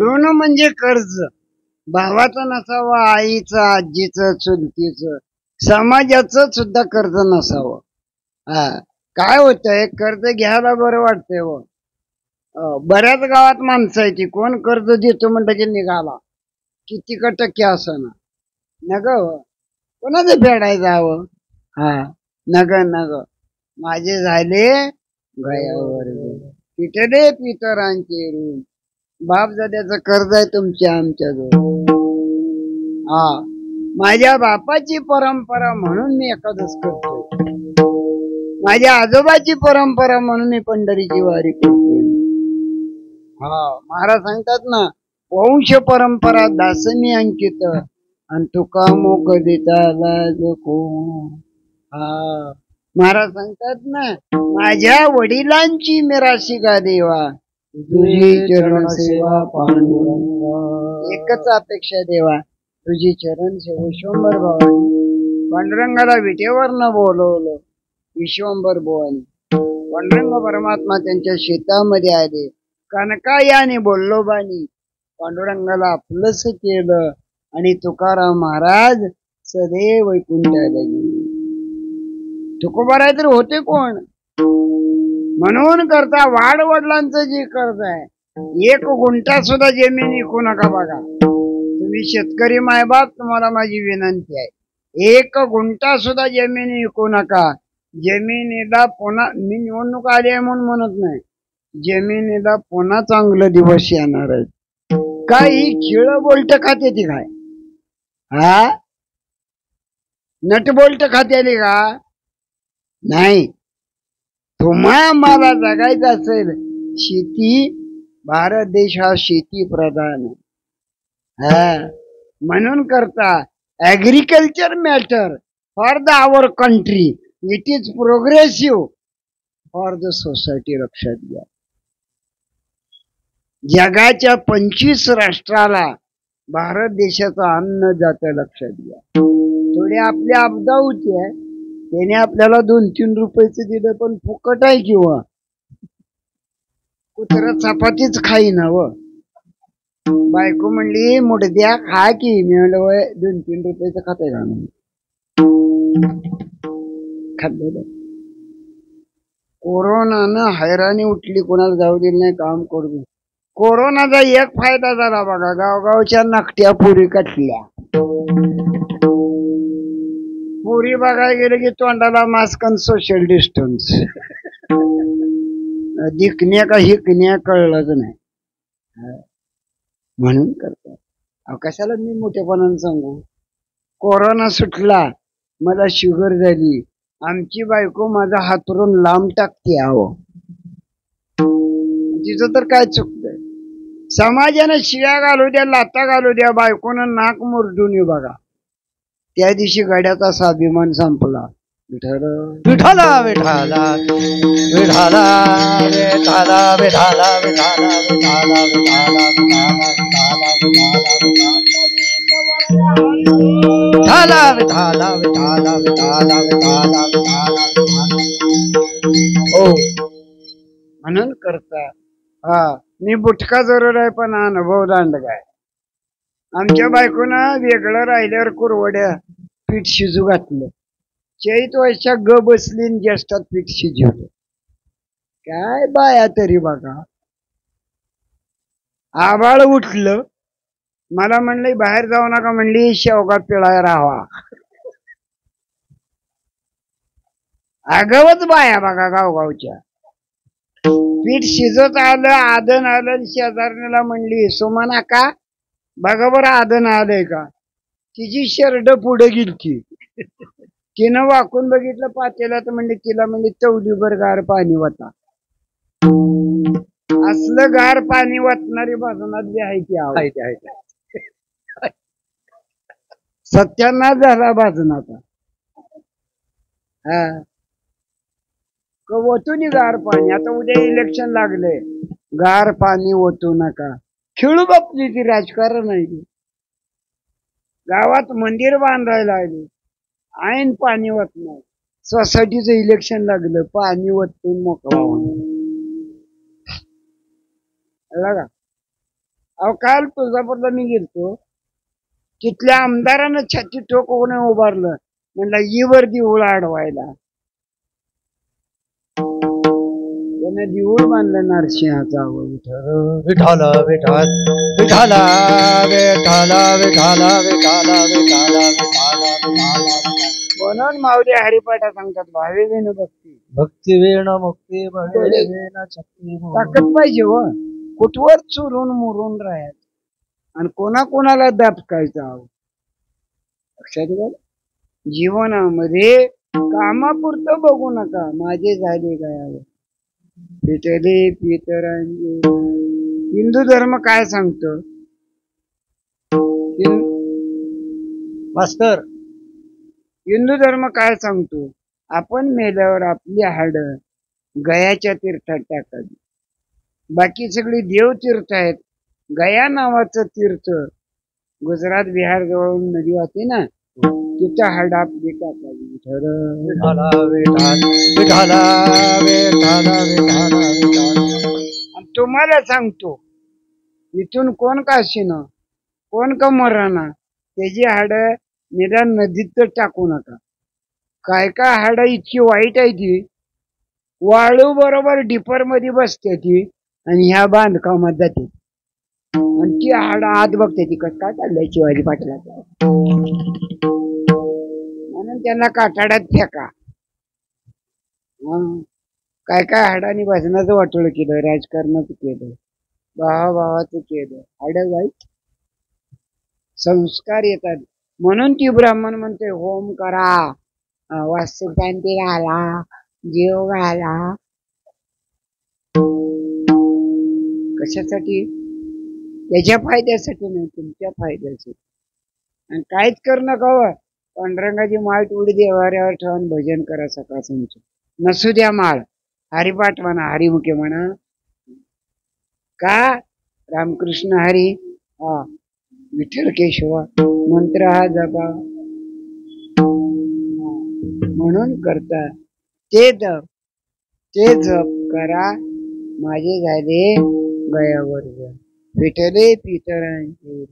ऋण म्हणजे कर्ज. भावाचं नसावं, आईचं, आजीचं, चुलतीचं, समाजाचं सुद्धा कर्ज नसावं. हा, काय होतंय, कर्ज घ्यायला बरं वाटतंय हो. बऱ्याच गावात माणसं आहे ती, कोण कर्ज देतो म्हणलं की निघाला, किती का टक्के असं नग कोणाचं फेडायचं जावं. हा, नग माझे झाले गयावर पिटले पितरांचे ऋण. बाप दाद्याचं कर्ज आहे तुमच्या आमच्याजवळ. हा, माझ्या बापाची परंपरा म्हणून मी एकादश करतोय, माझ्या आजोबाची परंपरा म्हणून मी पंढरीची वारी करतोय. हा, महाराज सांगतात ना, वंश परंपरा दासनी अंकित आणि तुका मोक देता लाज कोण. हा, महाराज सांगतात ना, माझ्या वडिलांची मिराशी का देवा, तुझी चरण सेवा पांडुरंग. एकच अपेक्षा देवा, तुझी चरण सेवा. विश्वंभर भवानी पांडुरंगाला विटेवर न बोलवलं, विश्वंभर भवानी. पांडुरंग परमात्मा त्यांच्या शेतामध्ये आले, कनकायाने बोललो बानी, पांडुरंगाला आपलंच केलं आणि तुकाराम महाराज सदैव वैकुंठाला गेले. तुकोबाराय तर होते कोण? म्हणून करता वाड वडिलांचं जे कर्ज आहे, 1 गुंठा सुद्धा जमीन विकू नका. बघा तुम्ही शेतकरी मायबाप, तुम्हाला माझी विनंती आहे, 1 गुंठा सुद्धा जमीन विकू नका. जमिनीला पुन्हा, मी निवडणूक आली आहे म्हणून म्हणत नाही, जमिनीला पुन्हा चांगलं दिवस येणार आहेत. काय ही खिळ बोलट खाते ती काय? हा, नट बोलट खाते का? नाही. तुम्हा मला जगायचं असेल, शेती, भारत देश हा शेती प्रधान. हा, म्हणून करता agriculture matter for the our country, it is progressive for the society. लक्षात घ्या, जगाच्या 25 राष्ट्राला भारत देशाचं अन्न जातं. लक्षात घ्या, थोडी आपली आपदा होती आहे, त्याने आपल्याला 2-3 रुपयाचं दिलं, पण फुकट आहे किंवा कुत्रा चपातीच खाईना व. बायको म्हणली मुडद्या खा की, मी म्हणलं 2-3 रुपयाचं खाताय का? खाल्लं. कोरोनानं हैराणी उठली, कोणाला जाऊ दिलं नाही, काम करू. कोरोनाचा एक फायदा झाला बघा, गावगावच्या नकट्या पुरी कटल्या. पुरी बघायला गेलं की तोंडाला मास्क आणि सोशल डिस्टन्स. दिखण्या का हिकण्या कळलंच नाही. म्हणून करतात. कशाला मी मोठेपणानं सांगू, कोरोना सुटला, मला शुगर झाली, आमची बायको माझा हातरून लांब टाकते. आहो, तिचं तर काय चुकतंय? समाजानं शिव्या घालू द्या, लाता घालू द्या, बायकोनं नाक मुरडून बघा, त्या दिवशी गड्याचा स्वाभिमान संपला. विठाला विठाला विठाला विठाला विठाला विठाला विठाला विठाला विठाला विठाला. हो, म्हणून करता. हा, मी बुटका जरूर आहे पण अनुभव दांड काय. आमच्या बायकोनं वेगळं राहिल्यावर कुरवड्या पीठ शिजू घातलं, चैत वर्षा ग बसली, ज्येष्ठात पीठ शिजवलं. काय बाया तरी बघा. आबाळ उठलं, मला म्हणले बाहेर जाऊ नका, म्हणली शेवगा पिळाय राहावा. आगावच बाया बघा गावगावच्या. पीठ शिजत आलं, आदन आलं, शेजारणीला म्हणली सुमना का बघा बरं आदन आलंय का. तिची शर्ट पुढे गेलती, तिनं वाकून बघितलं पातेला, तर म्हणली, तिला म्हणली चौलीभर गार पाणी वता. असलं गार पाणी वाटणारी भाजनात बी आहे ती. सत्यानाश झाला भाजनाचा. हा, ओतून गार पाणी. आता उद्या इलेक्शन लागले, गार पाणी ओतू नका. खेळू बापली ती राजकारण आहे. गावात मंदिर बांधायला लागले, ऐन पाणी वत नाही. सोसायटीचं इलेक्शन लागलं, पाणी वतून मोकळा होणार. कळलं का? अहो काल तुळजापूरला मी गेलतो, तिथल्या आमदारानं छाती ठोकवून उभारलं, म्हणलं ई वर देऊळ अडवायला. त्याने देऊळ बांधलं नरसिंहाचा. विठाला विठाल विठाला विठाला विठाला विठाला विठाला विठाला. म्हणून माऊली हरिपाठा सांगतात, भावे वेणू भक्ती. भक्ती वेण मुक्ती भवे वेण शक्ती. ताकद पाहिजे व कुठवर चुरून मुरून राहायचं आणि कोणाकोणाला दाबकायचं. लक्षात घ्या, जीवनामध्ये कामापुरतं बघू नका. माझे झाले गयावर पितले पितरांचे. हिंदू धर्म काय सांगतो मास्तर? हिंदू धर्म काय सांगतो? आपण मेल्यावर आपली हाड गयाच्या तीर्थात टाकावी. बाकी सगळी देव तीर्थ आहेत. गया नावाचं तीर्थ गुजरात बिहार जवळून नदी वाहते ना, तिथं हाड आपली टाकावी. विठाला विठाल विठाला विठाला विठाला विठाला. तुम्हाला सांगतो, इथून कोण का असेना, कोण का मराना, त्याची हाड निदान नदीत तर टाकू नका. काय काय हाड इतकी वाईट आहे ती, वाळू बरोबर डिपर मध्ये बसते ती आणि ह्या बांधकामात जाते आणि ती हाड आत बघते ती काय चाललंय शिवाजी पाटलाचा. म्हणून त्यांना काठाड्यात फेका. काय काय हाडाने भजनाचं वाटोळ केलं, राजकारणाचं केलं, भावाभावाचं केलं. हाड वाईट संस्कार येतात. म्हणून ती ब्राह्मण म्हणते होम करा, वास्तुशांती घाला, जीव घाला. कशासाठी? त्याच्या फायद्यासाठी नाही, तुमच्या फायद्यासाठी. आणि काहीच करू नका. पांडुरंगाची माळ तेवढी देवाऱ्यावर ठेवून भजन करा सकाळ संच. नसू द्या माळ, हरिपाठ म्हणा, हरिमुखे म्हणा. का? रामकृष्ण हरी, विठ्ठल केशवा मंत्र हा जपा. म्हणून करता ते जप करा. माझे झाले गयावर विठले पितरांचे.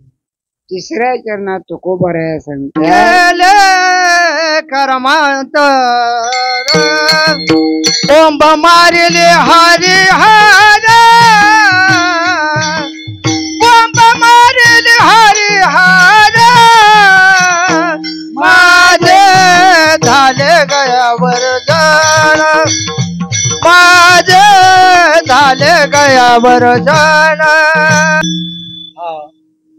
तिसऱ्या चरणात तुकोबराया सांगतात, कर्मांत ओंब मारिले हरी हार, ओंब मारिले हरी हार. माझे झाले गयावर जाण, माझे झाले गयावर जाण.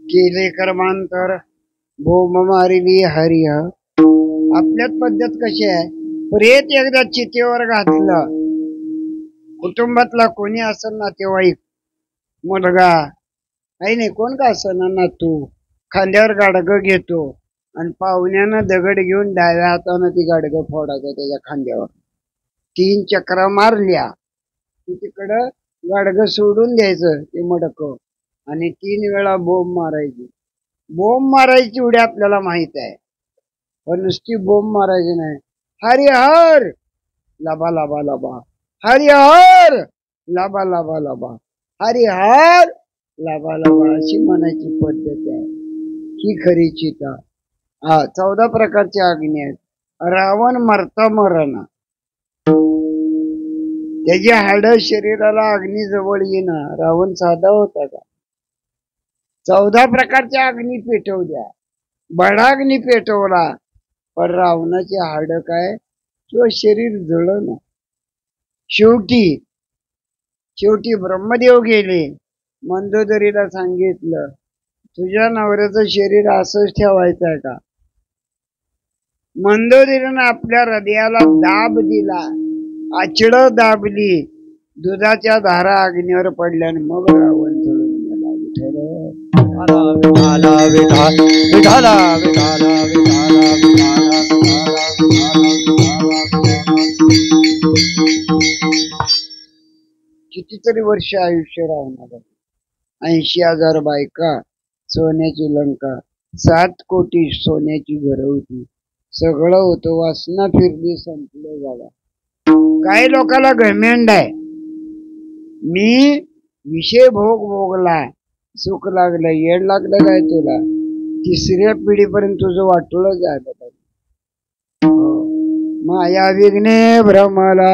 केले कर्मांतर भोम मारिली हरिह. आपल्यात पद्धत कशी आहे, प्रेत एकदा चितेवर घातलं, कुटुंबातला कोणी असेल ना तेवाईक, मुलगा काही नाही कोण का असेल ना, तू खांद्यावर गाडगं घेतो आणि पाहुण्यानं दगड घेऊन डाव्या हातानं ती गाडगं फोडायचं त्याच्या खांद्यावर. 3 चक्रा मारल्या की तिकडं गाडगं सोडून द्यायचं ते मडकं आणि 3 वेळा बोंब मारायची. बोंब मारायची एवढी आपल्याला माहित आहे, पण नुसती बोंब मारायची नाही. हरिहर लाभा लाभा लाभा, हरिहर लाभा लाभा लाभा, हरिहर लाभा लाभा अशी म्हणायची पद्धत आहे. ही खरी चिता. 14 प्रकारच्या अग्नी आहेत. रावण मरता मरणा, त्याची हाड शरीराला अग्नी जवळ येणार. रावण साधा होता का? 14 प्रकारच्या अग्नी पेटवल्या, बडाग्नी पेटवला, पण रावणाची हाड काय किंवा शरीर जळलं. शेवटी ब्रह्मदेव गेले, मंदोदरीला सांगितलं, तुझ्या नवऱ्याचं शरीर असंच ठेवायचं आहे का? मंदोदरीनं आपल्या हृदयाला दाब दिला, आचड दाबली, दुधाच्या धारा अग्नीवर पडल्याने मग रावण जळून गेला. विठाला विठाल विठाला विठाला विठाला विठाला. कितीतरी वर्ष आयुष्य राहणार. 80,000 बायका, सोन्याची लंका, 7 कोटी सोन्याची घरं होती, सगळं होतं. वासना फिरली, संपलं झाला. काही लोकांना घमेंड आहे, मी विषय भोगलाय, सुख लागलं, येड लागलं काय तुला? तिसऱ्या पिढीपर्यंत तुझं वाटोळ झालं. माया विघ्ने भ्रमला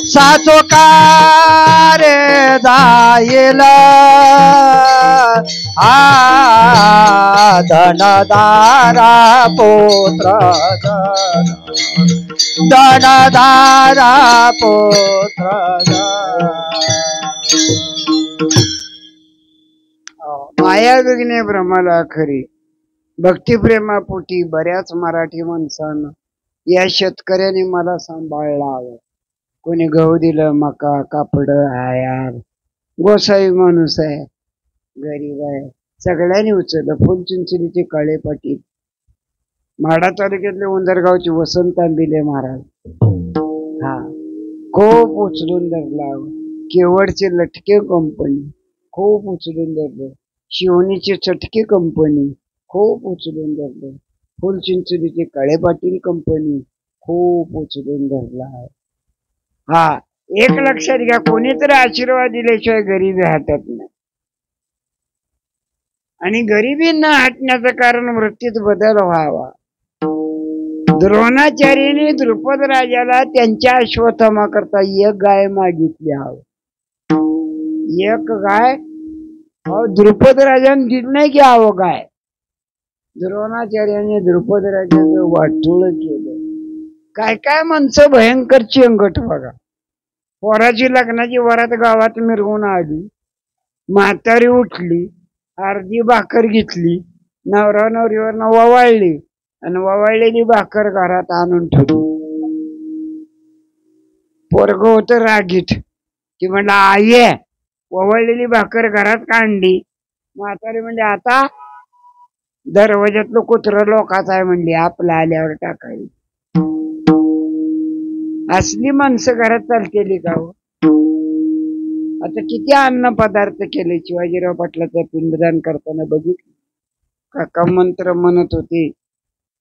साचो कारे जाईल धनदारा पुत्र धनदारा पुत्र माया विघ्ने भ्रमला खरी. भक्तिप्रेमापोटी बऱ्याच मराठी माणसानं या शेतकऱ्याने मला सांभाळला हवं. कोणी गहू दिलं, मका, कापड, आयार. गोसाई माणूस आहे, गरीब आहे, सगळ्यांनी उचललं. फुलचिंचणीचे काळे पाटील, माढा तालुक्यातले उंदरगावचे वसंत आंबिले महाराज, हा खूप उचलून धरला. केवडचे लटके कंपनी खूप उचलून धरलं. शिवणीची चटके कंपनी खूप उचलून धरलं. फुलचिंचणीचे काळे पाटील कंपनी खूप उचलून धरला आहे. हा एक लक्षात घ्या, कोणीतरी आशीर्वाद दिल्याशिवाय गरिबी हटत नाही. आणि गरिबी न हटण्याचं कारण वृत्तीत बदल व्हावा. द्रोणाचार्याने द्रुपद राजाला त्यांच्या अश्वत्थामा करता एक गाय मागितली हवं. एक गाय द्रुपद राजाने दिली नाही की हवं गाय. द्रोणाचार्याने द्रुपद राजाचं वाटोळ केलं. काय काय माणसं भयंकर चेंगट बघा. पोराची लग्नाची वरात गावात मिरवून आली, म्हातारी उठली, अर्धी भाकर घेतली, नवरा नवरीवर ववाळली आणि ववाळलेली भाकर घरात आणून ठेवली. पोरग होत रागीट, ती म्हणलं आई ववाळलेली भाकर घरात काढली. म्हातारी म्हणजे आता दरवाज्यातलं कुत्र लोकाच आहे म्हणली, आपल्या आल्यावर टाकायला. असली माणसं घरात चालतेली का हो? आता किती अन्न पदार्थ केले. शिवाजीराव पाटलाचं पिंडदान करताना बघितलं, काका मंत्र म्हणत होते.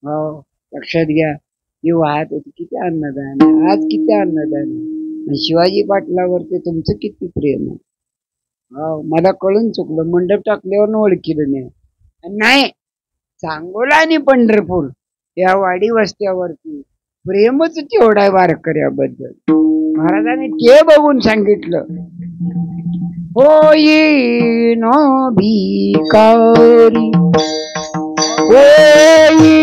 हो लक्षात घ्या, ही वाहत होती. किती अन्नदान, आज किती अन्नदान. शिवाजी पाटलावरती तुमचं किती प्रेम आहे. हो मला कळून चुकलं, मंडप टाकल्यावर ओळखीलं नाही. सांगोला आणि पंढरपूर या वाडी वस्त्यावरती प्रेमच तेवढा आहे वारकऱ्याबद्दल. महाराजांनी ते बघून सांगितलं, होई नो भिकारी होई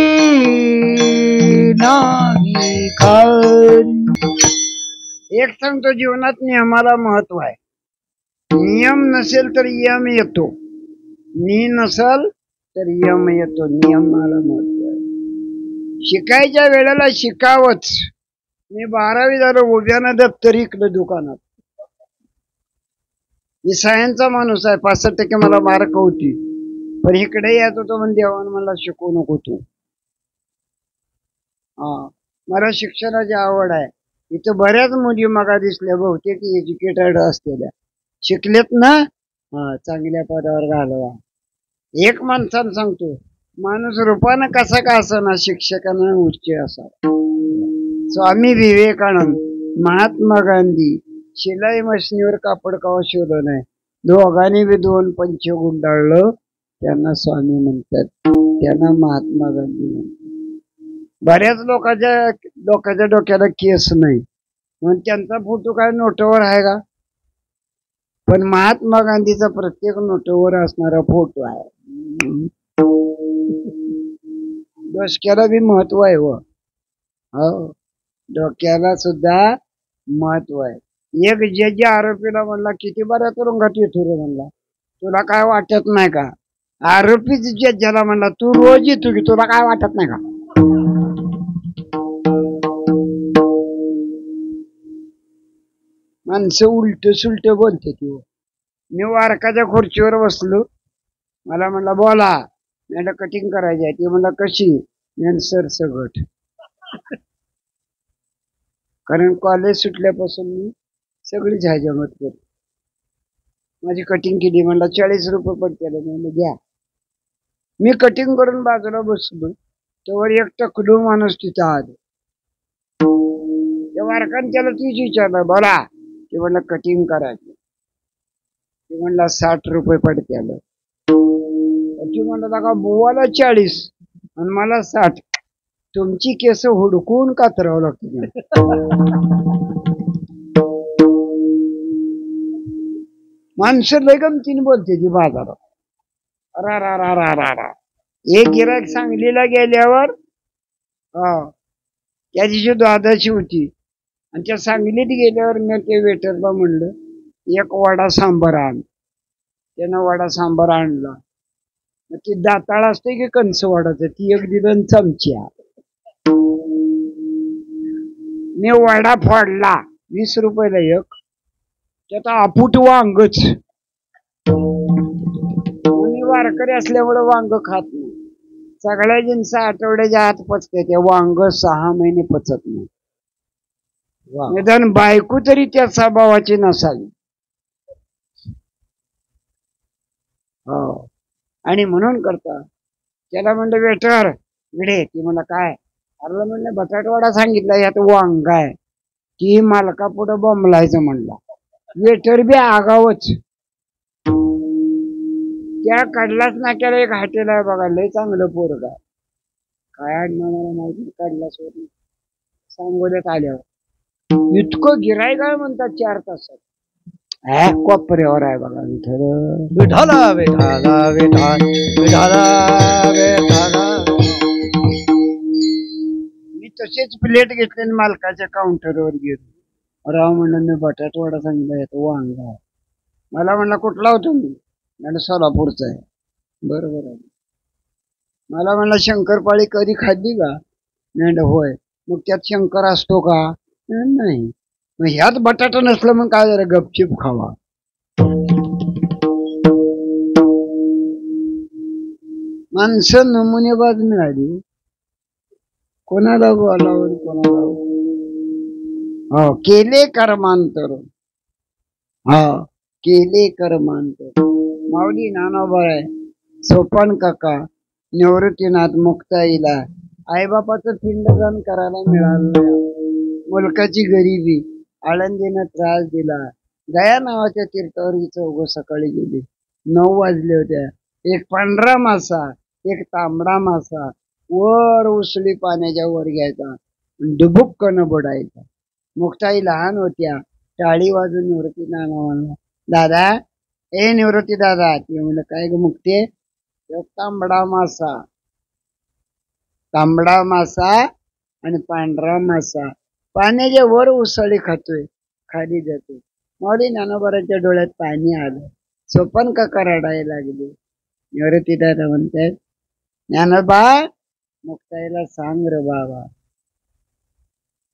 ना भिकारी. एक सांगतो, जीवनात नियमाला महत्व आहे. नियम नसेल तर यम येतो, नि नसल तर यम येतो. नियमाला महत्व आहे. शिकायच्या वेळेला शिकावच. मी 12वी झालो, उभ्यानं दप्तर इकलं दुकानात. मी सायन्सचा माणूस आहे, 65% मला मार्क होती, पण इकडे येत होतो म्हणजे देवान मला शिकवू नको तू. मला शिक्षणाची आवड आहे. इथं बऱ्याच मुली मगा दिसल्या, बहुतेक एज्युकेटेड असलेल्या, शिकलेत ना, चांगल्या पदावर घालवा. एक माणसानं सांगतो, माणूस रूपानं कसा का असना शिक्षकांना उच्च असा. स्वामी विवेकानंद, महात्मा गांधी शिलाई मशिनीवर कापड कवा शिवलं नाही. दोघांनी बी 2 पंच गुंडाळलं, त्यांना स्वामी म्हणतात, त्यांना महात्मा गांधी म्हणतात. बऱ्याच लोकांच्या डोक्याला केस नाही म्हणून त्यांचा फोटो काय नोटवर आहे का? पण महात्मा गांधीचा प्रत्येक नोटवर असणारा फोटो आहे. डोक्याला बी महत्व आहे. हो डोक्याला सुद्धा महत्व आहे. एक जज आरोपीला म्हणला, किती बऱ्या तुरुंगात येतो रे म्हणला, तुला काय वाटत नाही का? आरोपीच जज्जाला म्हणला, तू रोज येतो की, तुला काय वाटत नाही का? माणसं उलट सुलट बोलते ती. मी वारकाच्या खुर्चीवर बसलो, मला म्हणला बोला. मला कटिंग करायची आहे. ती म्हणला कशी? सर सगट. कारण कॉलेज सुटल्यापासून मी सगळीच ह्याच्यामत करतो. माझी कटिंग केली, म्हणला 40 रुपये पडते. म्हणलं घ्या. मी कटिंग करून बाजूला बसलो, त्यावर एक टकडू माणूस तिथं आलो. त्या वारकान त्याला तीच विचारलं, बोला ते म्हणलं कटिंग करायचं. ते म्हणला 60 रुपये पडत्याला. ती म्हणलं का बुवाला 40 आणि मला 60. तुमची केस हुडकून कातरावं लागते. माणसं लय गमतीने बोलते ती बाजारात. रा रा रा रा रा रा. एक गिरायक सांगलीला गेल्यावर त्या दिवशी दादाची होती आणि त्या सांगलीत गेल्यावर मी ते वेटरला म्हणलं एक वडा सांबार आण. त्यानं वडा सांबार आणला. मग ती दाताळ असते की कंस वडाचं ती एक दिलं चमच्या. मी वडा फोडला 20 रुपयाला एक. त्यात आपुट वांगच. मी वारकरी असल्यामुळे वांग खात नाही. सगळ्या जिन्स आठवड्याच्या आत पचते ते वांग 6 महिने पचत नाही. निदान बायको तरी त्या स्वभावाची नसावी. हो आणि म्हणून करता त्याला म्हणलं वेटर विडे. ती म्हणलं काय अरे म्हणलं बटाटवडा सांगितला यात वांग आहे. ती मालका पुढं बोंबलायचं म्हणला. वेटर बी आगावच. त्या कडलाच नाक्याला एक हॉटेल आहे बघा लय चांगलं पोरगा. काय आणणार मला माहिती कडलाच वरून सांगोल्यात आल्यावर इतकं गिराय काय म्हणतात 4 तासात. कोपऱ्यावर आहे बघा विठ्ठल. विठाला विठाला विठाल विठाला विठाला. मी तसेच प्लेट घेतले आणि मालकाच्या काउंटरवर गेलो. राव म्हणलं मी बटाटवडा सांगितला येतो वांगा. मला म्हणला कुठला होता मी म्हणलं सोलापूरचा आहे. बरोबर आहे. मला म्हणला शंकरपाळी कधी खाल्ली का म्हणलं होय. मग त्यात शंकर असतो का नाही. मग ह्यात बटाटा नसलं मग काय जरा गपचिप खावा. माणसं नमुनेबाज मिळाली. कोणाला बोलावं कोणाला. हो केले कर्मांतर. हा केले कर्मांतर. माऊली नानाबा आहे सोपान काका निवृत्तीनाथ मुक्ताईला आईबापाचं पिंडदान करायला मिळालं. मुलकाची गरिबी आळंदीनं त्रास दिला. गया नावाच्या तीर्थावर ही चौघ सकाळी गेली. 9 वाजले होत्या. एक पांढरा मासा एक तांबडा मासा वर उसळी पाण्याच्या वर घ्यायचा डुबुक्कन बुडायचा. मुक्ताई लहान होत्या. टाळी वाजून निवृत्ती नाना म्हणला दादा ए निवृत्ती दादा. ती म्हणलं काय ग मुक्ते. तांबडा मासा तांबडा मासा आणि पांढरा मासा पाण्याच्या वर उसळी खातोय खाली जातोय. माऊली नानाबाराच्या डोळ्यात पाणी आलं. सोपन काका रडायला लागले. निवृत्ती दादा म्हणतात ज्ञानोबा मुक्ताईला सांग रे बाबा.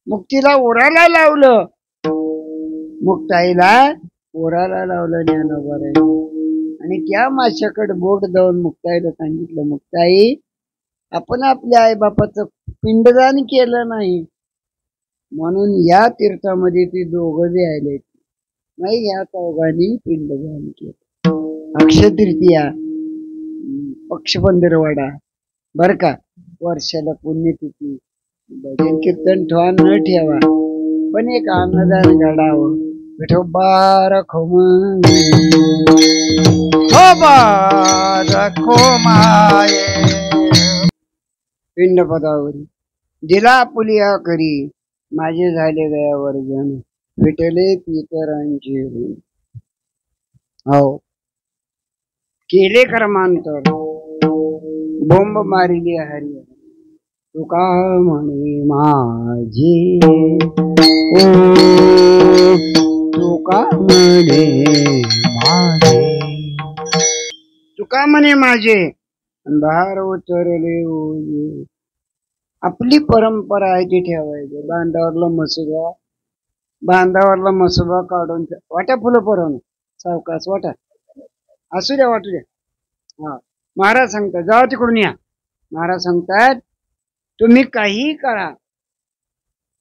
मुक्तीला उराला लावलं. मुक्ताईला उराला लावलं ज्ञानोबाराय. आणि त्या माशाकडे बोट जाऊन मुक्ताईला सांगितलं मुक्ताई आपण आपल्या आईबापाचं पिंडदान केलं नाही म्हणून या तीर्थामध्ये ती दोघं बी आले नाही. या चौघांनी पिंडदान केलं. अक्षय तृतीया पक्षपंधरवाडा बर का. वर्षाला पुण्यतिथी भजन कीर्तन ठेवा न ठेवा पण एक अन्नदान घडावं. विठोबा रखो माये. पिंडपदावरी दिला पुलिया करी माझे झाले गयावर जण विठले पितरांचे. हो केले कर्मांतर बोंब मारिली हरी. तुका म्हणे माझे तुका म्हणे माझे. तुका म्हणे माझे भार उतरले ओझे. आपली परंपरा आहे ती ठेवायची. बांधावरला मसोबा काढून वाट्या फुलं परवण सावकाश वाटा असू द्या वाटू द्या. हा महाराज सांगतात जावा तिकडून या. महाराज सांगतात तुम्ही काही करा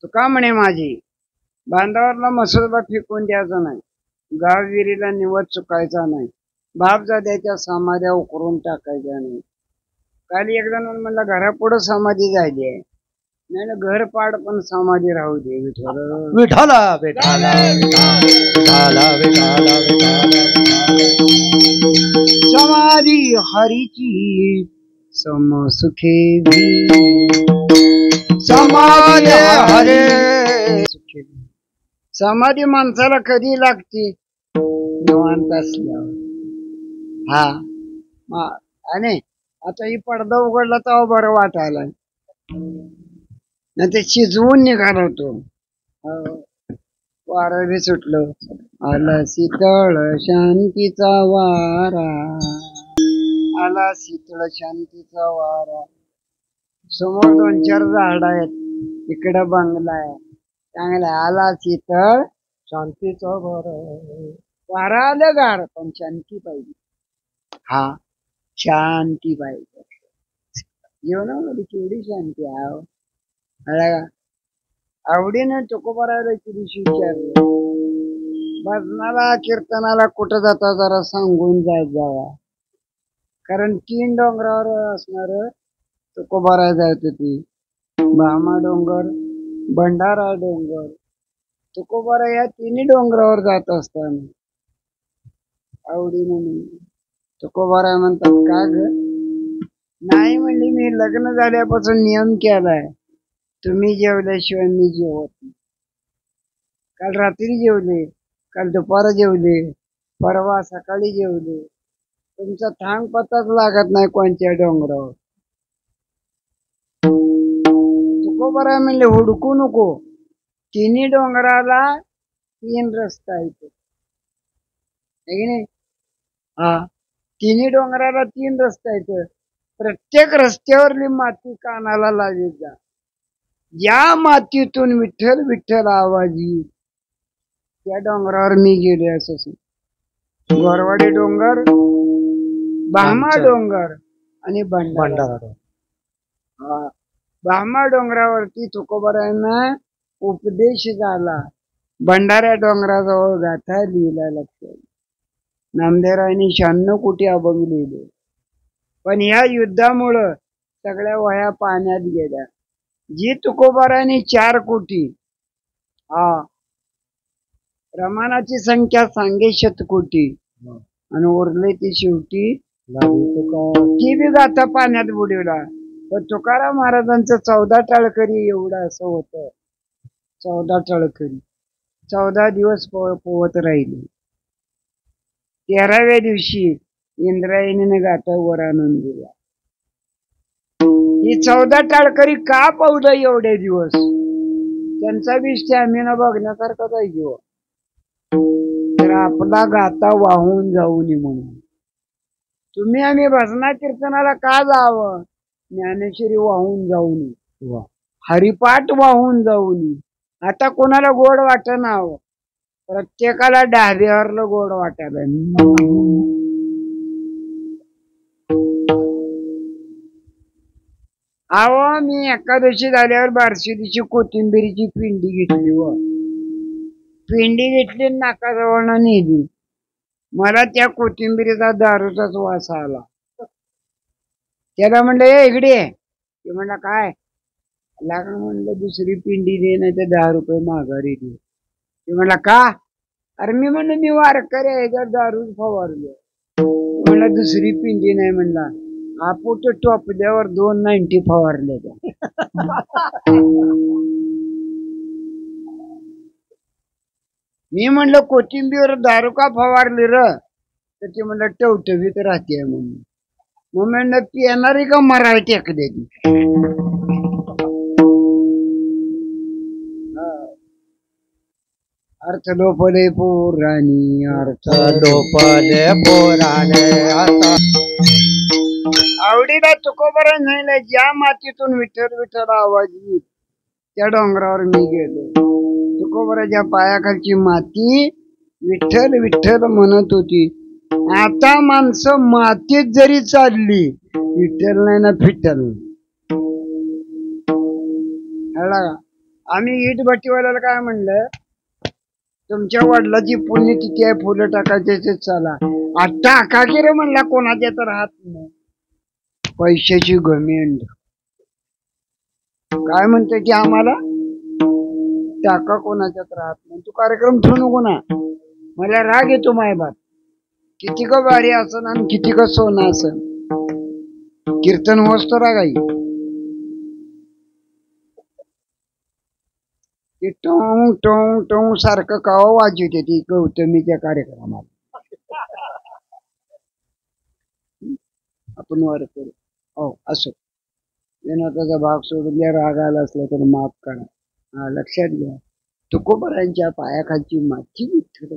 तुका म्हणे माझी बांधावरला मसोबा फेकून द्यायचा नाही. गाव विहिरीला निवड चुकायचा नाही. बापजाद्याच्या समाध्या उकरून टाकायच्या नाही. काल एक जण म्हणला घरापुढं समाधी झाली आहे नाही घर पाड पण समाधी राहू दे विठ्ठल. विठाला विठाला विठाला विठाला समाधी हरीची समसुखे समाधी हरे सुखे. समाधी माणसाला कधी लागते निवांत असल्यावर. हा आणि आता ही पडदा उघडला तेव्हा बरं वाटायला नाही ते शिजवून निघाला होतो. वारं बी सुटलं. आला शीतळ शांतीचा वारा, आला शीतळ शांतीचा वारा. समोर 2-4 झाड आहेत, इकडं बंगला आहे चांगला. आला शीतळ शांतीचा वारा आलं गार पण शांती पाहिजे. हा शांती पाहिजे. जीवनामध्ये केवढी शांती आहे. आवडीनं तुकोबारायला दिवशी विचारलं, भजनाला कीर्तनाला कुठं जाता जरा सांगून जावा. कारण 3 डोंगरावर असणार तुकोबाराय जायचं होती. भामा डोंगर, भंडारा डोंगर, तुकोबारा या 3 डोंगरावर जात असताना आवडीनं तुकोबाराय म्हणतात का ग? नाही म्हणली, मी लग्न झाल्यापासून नियम केलाय, तुम्ही जेवल्याशिवाय मी जेवत नाही. काल रात्री जेवले, काल दुपार जेवले, परवा सकाळी जेवले. तुमचा थांग पत्ताच लागत नाही कोणत्या डोंगरावर. तुकोबाराय म्हणले हुडकू नको, 3 डोंगराला 3 रस्ता आहेत. हा 3 डोंगराला 3 रस्ते आहेत. प्रत्येक रस्त्यावरली माती कानाला लावीत जा. या मातीतून विठ्ठल विठ्ठल आवाज येईल त्या डोंगरावर मी गेले. असं गोरवाडी डोंगर, भामा डोंगर आणि भंडारा. भामा डोंगरावरती तुकोबारायांना उपदेश झाला. भंडाऱ्या डोंगराजवळ गाथा लिहिला. लक्षात नामदेवरायांनी 96 कोटी अभंग लिहिले. पण या युद्धामुळं सगळ्या वह्या पाण्यात गेल्या. जी तुकोबारायांनी 4 कोटी, प्रमाणाची संख्या सांगे शतकोटी आणि उरले ती शेवटी ती बी गाथा पाण्यात बुडवला. पण तुकाराम महाराजांचं 14 टाळकरी एवढं असं होतं. 14 टाळकरी 14 दिवस पोवत राहिले. 13व्या दिवशी इंद्रायणीने गाथा वर आणून दिला. ही 14 टाळकरी का पावलं एवढे दिवस? त्यांचा बी स्टॅमिना बघण्यासारखाच आहे जीव. तर आपला गाथा वाहून जाऊ नये म्हणून तुम्ही आम्ही भजना कीर्तनाला का जावं? ज्ञानेश्वरी वाहून जाऊ नये, हरिपाठ वाहून जाऊ नये. आता कोणाला गोड वाटना, प्रत्येकाला डाब्यावरला गोड वाटायला. मी एकादशी झाल्यावर बारशी दिवशी कोथिंबिरीची पिंडी घेतली. पिंडी घेतली, नाकाजवळ नेली. मला त्या कोथिंबिरीचा दारूचाच वास आला. त्याला म्हणलं ए इकडे. ते म्हणला काय लागण? म्हणलं दुसरी पिंडी दे, नाही तर 10 रुपये माघारी दे. ते म्हणला का? अरे मी म्हणलं मी वारकरी आहे, जर दारूच फवारलं. म्हणला दुसरी पिंडी नाही. म्हणला आपोट टोपल्यावर 290 फवारले. मी म्हणलं कोथिंबीर दारू का फवारली र? तर ते म्हणलं टवटवीत राहते म्हणून. मग म्हणलं पिणारी का मराठी टेकलेली? अर्थ लोपले पुराणी, अर्थ लोपले पुराणे. आवडीला तुकोबारा नाही. ज्या मातीतून विठ्ठल विठ्ठल आवाज येईल त्या डोंगरावर मी गेलो. तुकोबाराच्या पायाखालची माती विठ्ठल विठ्ठल म्हणत होती. आता माणसं मातीत जरी चालली, विठ्ठल नाही ना फिट्टल. आम्ही इट भट्टीवाल्याला काय म्हणलं, तुमच्या वडिलाची पुण्यतिथी आहे, फुलं टाकायचे चला. आता का रे म्हणला, कोणाच्या तर हात नाही. पैशाची घमेंड. काय म्हणते की आम्हाला टाका कोणाच्यात राहत नाही, तू कार्यक्रम ठेवू नको ना. मला राग येतो मायबाप. किती का भारी असन आणि किती का सोनं असन, कीर्तन होतो रागाई ते टोंग टोंग टोंग सारखं काव वाजवते ती गौतमीच्या कार्यक्रमात. आपण वर करू. हो असो, विनोदाचा भाग सोडून द्या. राग आला असला तर माफ करा. हा लक्षात घ्या, तुकोबरांच्या पायाखालची माती विठ्ठल